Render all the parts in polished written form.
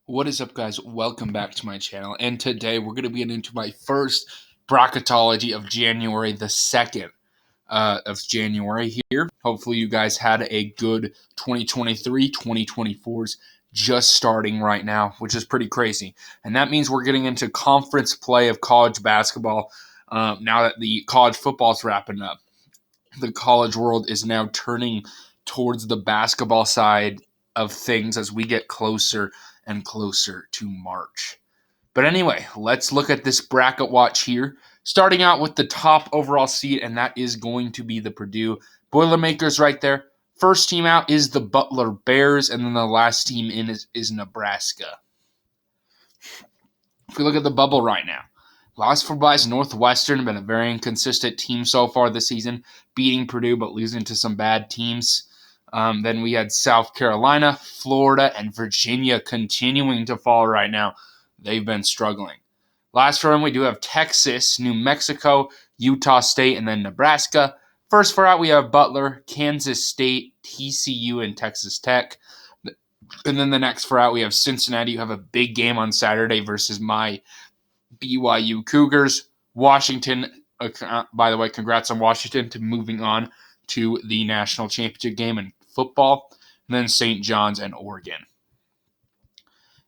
What is up, guys? Welcome back to my channel. And today we're going to be getting into my first bracketology of January the 2nd of January here. Hopefully you guys had a good 2023, 2024s just starting right now, which is pretty crazy. And that means we're getting into conference play of college basketball now that the college football is wrapping up. The college world is now turning towards the basketball side of things as we get closer and closer to March. But anyway, let's look at this bracket watch here. Starting out with the top overall seed, and that is going to be the Purdue Boilermakers right there. First team out is the Butler Bears, and then the last team in is Nebraska. If we look at the bubble right now, lost for Bias Northwestern, been a very inconsistent team so far this season, beating Purdue but losing to some bad teams. Then we had South Carolina, Florida, and Virginia continuing to fall right now. They've been struggling. Last round, we do have Texas, New Mexico, Utah State, and then Nebraska. First four out, we have Butler, Kansas State, TCU, and Texas Tech. And then the next four out, we have Cincinnati. You have a big game on Saturday versus my BYU Cougars. Washington, by the way, congrats on Washington to moving on to the national championship game in football. And then St. John's and Oregon.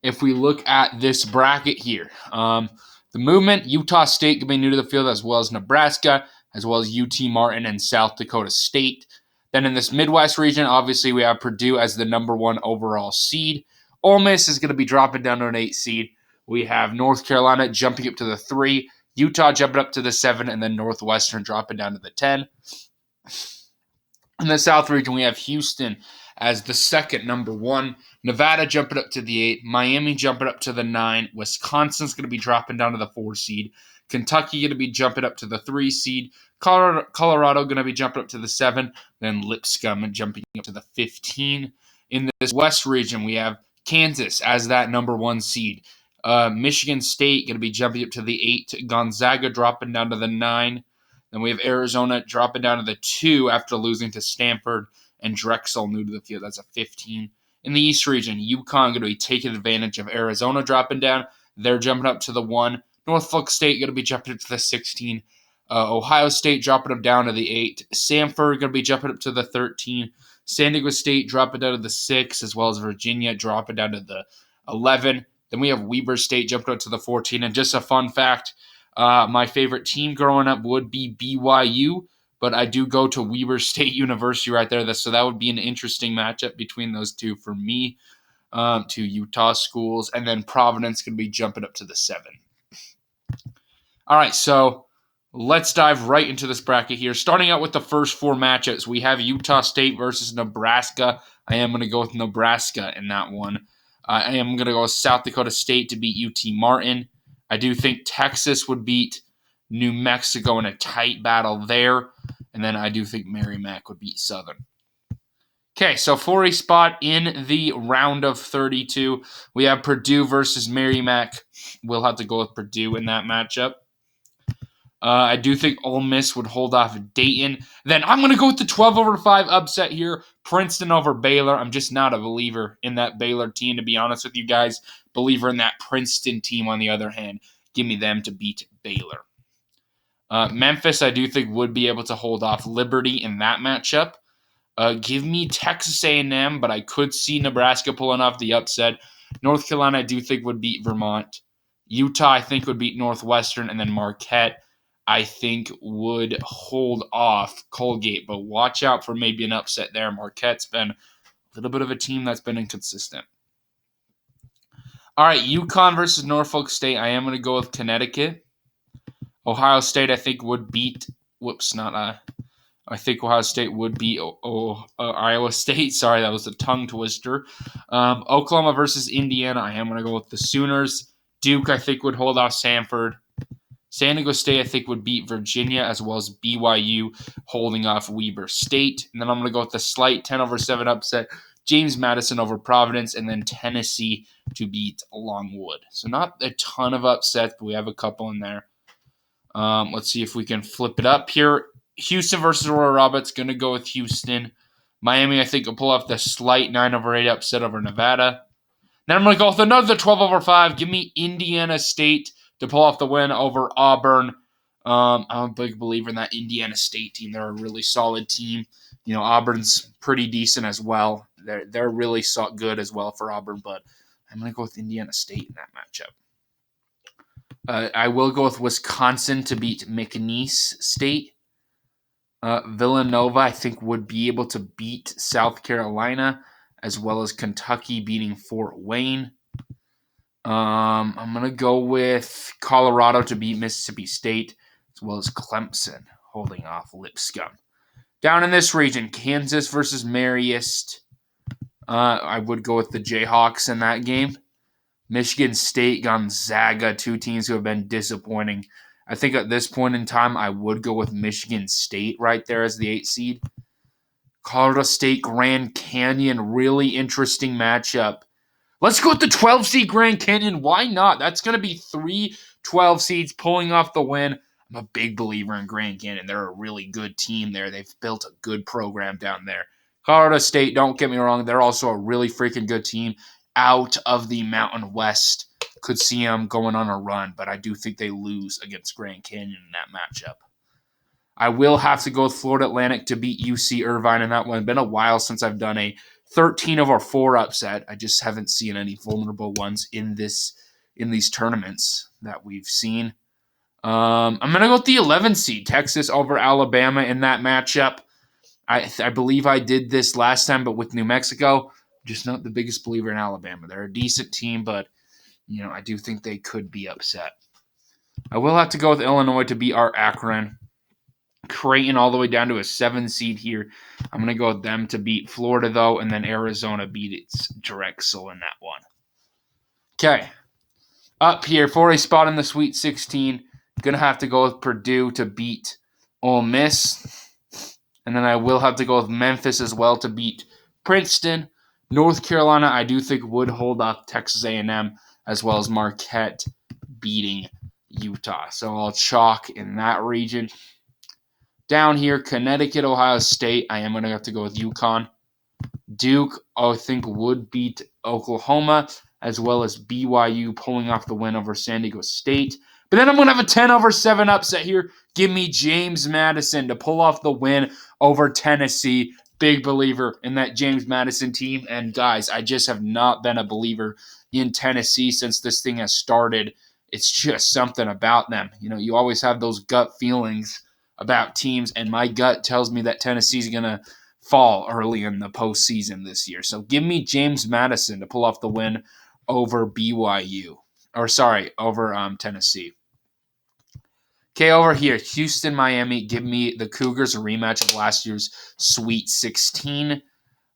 If we look at this bracket here, the movement, Utah State could be new to the field, as well as Nebraska, as well as UT Martin and South Dakota State. Then in this Midwest region, obviously we have Purdue as the number one overall seed. Ole Miss is going to be dropping down to an 8 seed. We have North Carolina jumping up to the 3, Utah jumping up to the 7, and then Northwestern dropping down to the 10. In the South region, we have Houston as the second number 1, Nevada jumping up to the 8, Miami jumping up to the 9, Wisconsin's going to be dropping down to the 4 seed, Kentucky going to be jumping up to the 3 seed, Colorado going to be jumping up to the 7, then Lipscomb jumping up to the 15. In this West region, we have Kansas as that number 1 seed. Michigan State going to be jumping up to the 8, Gonzaga dropping down to the 9. Then we have Arizona dropping down to the 2 after losing to Stanford, and Drexel new to the field. That's a 15. In the East region, UConn going to be taking advantage of Arizona dropping down. They're jumping up to the 1. Norfolk State going to be jumping up to the 16. Ohio State dropping them down to the 8. Samford going to be jumping up to the 13. San Diego State dropping down to the 6, as well as Virginia dropping down to the 11. Then we have Weber State jumping up to the 14. And just a fun fact, my favorite team growing up would be BYU, but I do go to Weber State University right there. So that would be an interesting matchup between those two for me, two Utah schools. And then Providence going to be jumping up to the 7. All right, so let's dive right into this bracket here. Starting out with the first 4 matchups, we have Utah State versus Nebraska. I am going to go with Nebraska in that one. I am going to go with South Dakota State to beat UT Martin. I do think Texas would beat New Mexico in a tight battle there. And then I do think Merrimack would beat Southern. Okay, so for a spot in the round of 32, we have Purdue versus Merrimack. We'll have to go with Purdue in that matchup. I do think Ole Miss would hold off Dayton. Then I'm going to go with the 12/5 upset here. Princeton over Baylor. I'm just not a believer in that Baylor team, to be honest with you guys. Believer in that Princeton team, on the other hand. Give me them to beat Baylor. Memphis, I do think, would be able to hold off Liberty in that matchup. Give me Texas A&M, but I could see Nebraska pulling off the upset. North Carolina, I do think, would beat Vermont. Utah, I think, would beat Northwestern. And then Marquette, I think, would hold off Colgate. But watch out for maybe an upset there. Marquette's been a little bit of a team that's been inconsistent. All right, UConn versus Norfolk State. I am going to go with Connecticut. Ohio State, I think, would beat I think Ohio State would beat Iowa State. Sorry, that was a tongue twister. Oklahoma versus Indiana. I am going to go with the Sooners. Duke, I think, would hold off Samford. San Diego State, I think, would beat Virginia, as well as BYU holding off Weber State. And then I'm going to go with the slight 10/7 upset. James Madison over Providence, and then Tennessee to beat Longwood. So not a ton of upsets, but we have a couple in there. Let's see if we can flip it up here. Houston versus Aurora Roberts, going to go with Houston. Miami, I think, will pull off the slight 9/8 upset over Nevada. Then I'm going to go with another 12 over 5. Give me Indiana State to pull off the win over Auburn. I'm a big believer in that Indiana State team. They're a really solid team. Auburn's pretty decent as well. They're really good as well for Auburn, but I'm going to go with Indiana State in that matchup. I will go with Wisconsin to beat McNeese State. Villanova, I think, would be able to beat South Carolina, as well as Kentucky beating Fort Wayne. I'm going to go with Colorado to beat Mississippi State, as well as Clemson holding off Lipscomb. Down in this region, Kansas versus Marist. I would go with the Jayhawks in that game. Michigan State, Gonzaga, two teams who have been disappointing. I think at this point in time, I would go with Michigan State right there as the 8th seed. Colorado State, Grand Canyon, really interesting matchup. Let's go with the 12 seed Grand Canyon. Why not? That's going to be 3 12 seeds pulling off the win. I'm a big believer in Grand Canyon. They're a really good team there. They've built a good program down there. Colorado State, don't get me wrong, they're also a really freaking good team out of the Mountain West. Could see them going on a run, but I do think they lose against Grand Canyon in that matchup. I will have to go with Florida Atlantic to beat UC Irvine in that one. It's been a while since I've done a 13 over 4 upset. I just haven't seen any vulnerable ones in these tournaments that we've seen. I'm going to go with the 11 seed, Texas over Alabama in that matchup. I believe I did this last time, but with New Mexico, just not the biggest believer in Alabama. They're a decent team, but I do think they could be upset. I will have to go with Illinois to beat our Akron. Creighton all the way down to a 7 seed here. I'm going to go with them to beat Florida, though, and then Arizona beat its Drexel in that one. Okay. Up here for a spot in the Sweet 16, going to have to go with Purdue to beat Ole Miss. And then I will have to go with Memphis as well to beat Princeton. North Carolina, I do think, would hold off Texas A&M, as well as Marquette beating Utah. So I'll chalk in that region. Down here, Connecticut, Ohio State, I am going to have to go with UConn. Duke, I think, would beat Oklahoma, as well as BYU pulling off the win over San Diego State. But then I'm going to have a 10 over 7 upset here. Give me James Madison to pull off the win over Tennessee. Big believer in that James Madison team. And guys, I just have not been a believer in Tennessee since this thing has started. It's just something about them. You always have those gut feelings about teams, and my gut tells me that Tennessee's going to fall early in the postseason this year. So give me James Madison to pull off the win over over Tennessee. Okay, over here, Houston, Miami. Give me the Cougars, a rematch of last year's Sweet 16.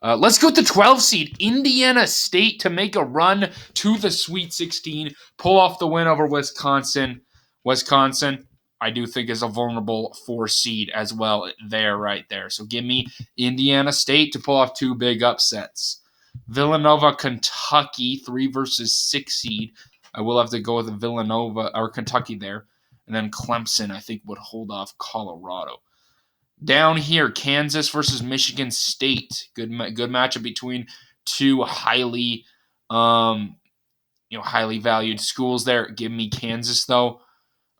Let's go with the 12 seed, Indiana State, to make a run to the Sweet 16, pull off the win over Wisconsin. Wisconsin, I do think, is a vulnerable 4 seed as well right there. So give me Indiana State to pull off 2 big upsets. Villanova, Kentucky, 3 versus 6 seed. I will have to go with Villanova or Kentucky there. And then Clemson, I think, would hold off Colorado. Down here, Kansas versus Michigan State. Good matchup between 2 highly valued schools there. Give me Kansas, though.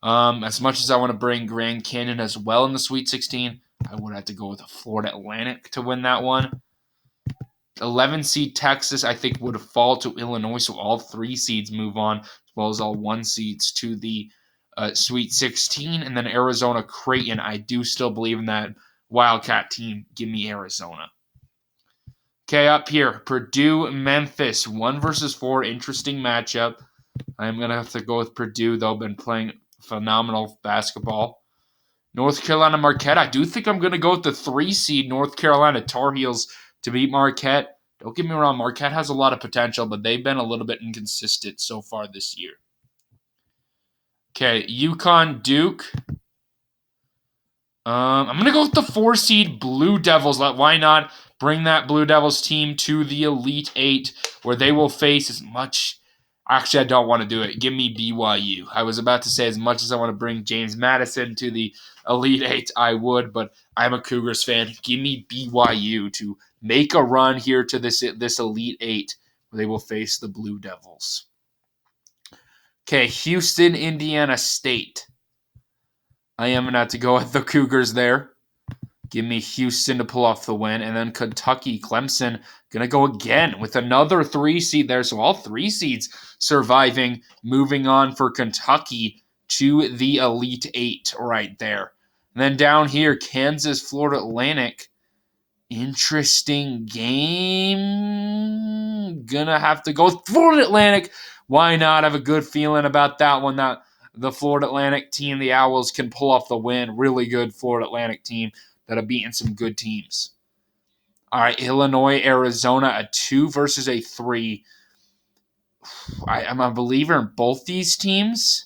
As much as I want to bring Grand Canyon as well in the Sweet 16, I would have to go with Florida Atlantic to win that one. 11 seed Texas, I think, would fall to Illinois, so all 3 seeds move on, as well as all 1 seeds to the Sweet 16. And then Arizona, Creighton, I do still believe in that Wildcat team. Give me Arizona. Okay, up here, Purdue, Memphis, 1 versus 4, interesting matchup. I'm going to have to go with Purdue, though, been playing phenomenal basketball. North Carolina, Marquette, I do think I'm going to go with the 3 seed North Carolina Tar Heels to beat Marquette. Don't get me wrong, Marquette has a lot of potential, but they've been a little bit inconsistent so far this year. Okay, UConn, Duke. I'm going to go with the 4 seed Blue Devils. Why not bring that Blue Devils team to the Elite 8, where they will face as much... Actually, I don't want to do it. Give me BYU. I was about to say, as much as I want to bring James Madison to the Elite 8, I would, but I'm a Cougars fan. Give me BYU to make a run here to this Elite 8 They will face the Blue Devils. Okay, Houston, Indiana State. I am going to have to go with the Cougars there. Give me Houston to pull off the win. And then Kentucky, Clemson, going to go again with another 3 seed there. So all 3 seeds surviving, moving on for Kentucky to the Elite 8 right there. And then down here, Kansas, Florida Atlantic. Interesting game. Gonna have to go with Florida Atlantic. Why not? I have a good feeling about that one. That the Florida Atlantic team, the Owls, can pull off the win. Really good Florida Atlantic team that have beaten some good teams. All right, Illinois, Arizona, a 2 versus a 3. I'm a believer in both these teams.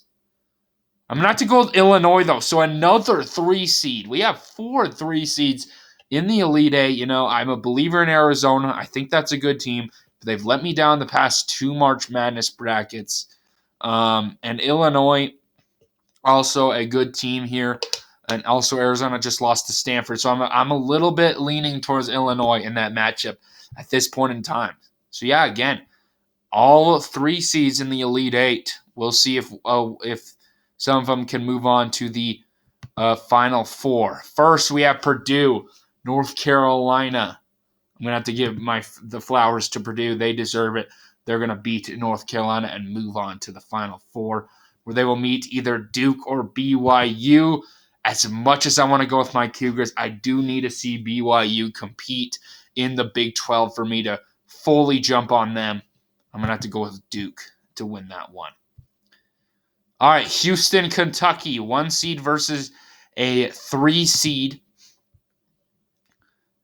I'm going to have to go with Illinois, though. So another 3 seed. We have 4 3 seeds in the Elite Eight. You know, I'm a believer in Arizona. I think that's a good team. But they've let me down the past 2 March Madness brackets. And Illinois, also a good team here. And also Arizona just lost to Stanford. So I'm a little bit leaning towards Illinois in that matchup at this point in time. So, yeah, again, all 3 seeds in the Elite Eight. We'll see if some of them can move on to the Final 4. First, we have Purdue, North Carolina. I'm going to have to give the flowers to Purdue. They deserve it. They're going to beat North Carolina and move on to the Final 4, where they will meet either Duke or BYU. As much as I want to go with my Cougars, I do need to see BYU compete in the Big 12 for me to fully jump on them. I'm going to have to go with Duke to win that one. All right, Houston, Kentucky, 1 seed versus a 3 seed.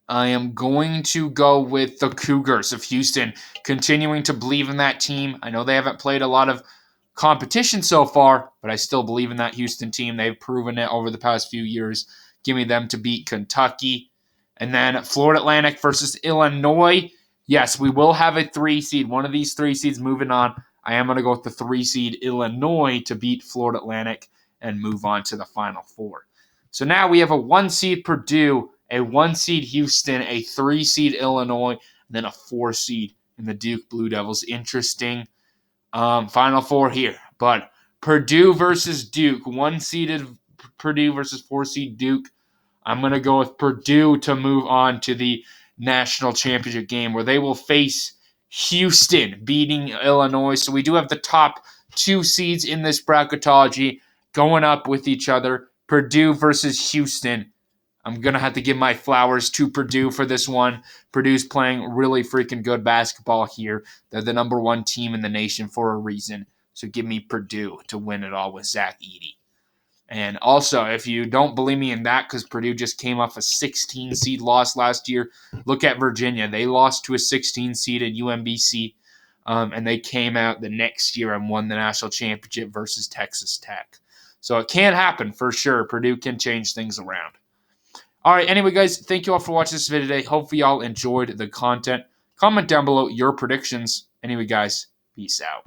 I am going to go with the Cougars of Houston, continuing to believe in that team. I know they haven't played a lot of competition so far, but I still believe in that Houston team. They've proven it over the past few years. Give me them to beat Kentucky. And then Florida Atlantic versus Illinois. Yes, we will have a 3 seed. One of these 3 seeds moving on. I am going to go with the 3 seed Illinois to beat Florida Atlantic and move on to the Final 4. So now we have a 1 seed Purdue, a 1 seed Houston, a 3 seed Illinois, and then a 4 seed in the Duke Blue Devils. Interesting Final 4 here. But Purdue versus Duke, 1 seeded Purdue versus 4 seed Duke. I'm going to go with Purdue to move on to the national championship game where they will face Houston beating Illinois. So we do have the top 2 seeds in this bracketology going up with each other. Purdue versus Houston. I'm going to have to give my flowers to Purdue for this one. Purdue's playing really freaking good basketball here. They're the number 1 team in the nation for a reason. So give me Purdue to win it all with Zach Edey. And also, if you don't believe me in that, because Purdue just came off a 16 seed loss last year, look at Virginia. They lost to a 16 seed at UMBC, and they came out the next year and won the national championship versus Texas Tech. So it can happen for sure. Purdue can change things around. All right, anyway, guys, thank you all for watching this video today. Hopefully y'all enjoyed the content. Comment down below your predictions. Anyway, guys, peace out.